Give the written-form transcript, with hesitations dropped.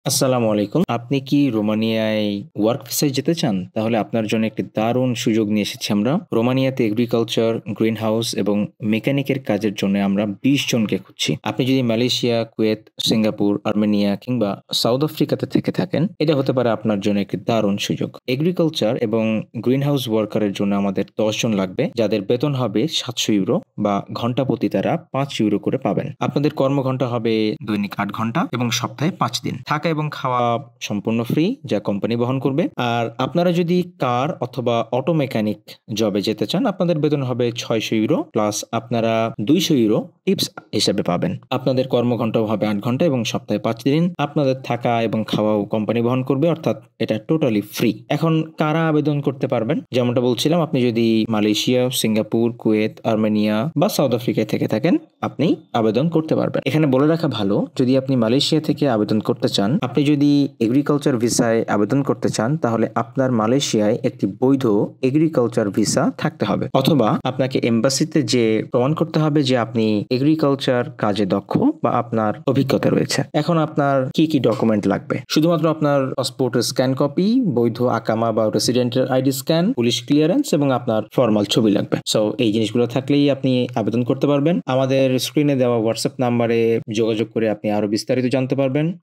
আসসালামু আলাইকুম। আপনি কি রোমানিয়ায় ওয়ার্ক ভিসায় যেতে চান? তাহলে আপনার জন্য একটি দারুণ সুযোগ নিয়ে এসেছি আমরা। রোমানিয়াতে এগ্রিকালচার, গ্রিন হাউস এবং মেকানিকের কাজের জন্য আমরা ২০ জনকে খুঁজছি। আপনি যদি মালয়েশিয়া, কুয়েত, সিঙ্গাপুর, আর্মেনিয়া কিংবা সাউথ আফ্রিকাতে থেকে থাকেন, এটা হতে পারে আপনার জন্য একটি দারুণ সুযোগ। এগ্রিকালচার এবং গ্রিন হাউস ওয়ার্কারের জন্য আমাদের ১০ জন লাগবে, যাদের বেতন হবে ৭০০ ইউরো বা ঘন্টা প্রতি তারা ৫ ইউরো করে পাবেন। আপনাদের কর্মঘণ্টা হবে দৈনিক ৮ ঘন্টা এবং সপ্তাহে ৫ দিন। থাকা এবং খাওয়া সম্পূর্ণ ফ্রি, যা কোম্পানি বহন করবে। আর আপনারা যদি কার অথবা অটো মেকানিক জবে যেতে চান, আপনাদের বেতন হবে ৬০০ ইউরো প্লাস আপনারা ২০০ ইউরো টিপস হিসেবে পাবেন। আপনাদের কর্মঘণ্টাও হবে ৮ ঘন্টা এবং সপ্তাহে ৫ দিন। আপনাদের থাকা এবং খাওয়াও কোম্পানি বহন করবে, অর্থাৎ এটা টোটালি ফ্রি। এখন কারা আবেদন করতে পারবেন? যেমনটা বলছিলাম, আপনি যদি মালয়েশিয়া, সিঙ্গাপুর, কুয়েত, আর্মেনিয়া বা সাউথ আফ্রিকায় থেকে থাকেন, আপনি আবেদন করতে পারবেন। এখানে বলে রাখা ভালো, যদি আপনি মালয়েশিয়া থেকে আবেদন করতে চান, আপনি যদি এগ্রিকালচার ভিসায় আবেদন করতে চান, তাহলে আপনার মালয়েশিয়ায় একটি বৈধ এগ্রিকালচার ভিসা থাকতে হবে, অথবা আপনাকে এম্বাসিতে যে প্রমাণ করতে হবে যে আপনি এগ্রিকালচার কাজে দক্ষ বা আপনার অভিজ্ঞতা রয়েছে। এখন আপনার কি কি ডকুমেন্ট লাগবে? শুধুমাত্র আপনার পাসপোর্টের স্ক্যান কপি, বৈধ আকামা বা রেসিডেন্টের আইডি স্ক্যান, পুলিশ ক্লিয়ারেন্স এবং আপনার ফর্মাল ছবি লাগবে। সো এই জিনিসগুলো থাকলেই আপনি আবেদন করতে পারবেন। আমাদের স্ক্রিনে দেওয়া হোয়াটসঅ্যাপ নাম্বারে যোগাযোগ করে আপনি আরো বিস্তারিত জানতে পারবেন।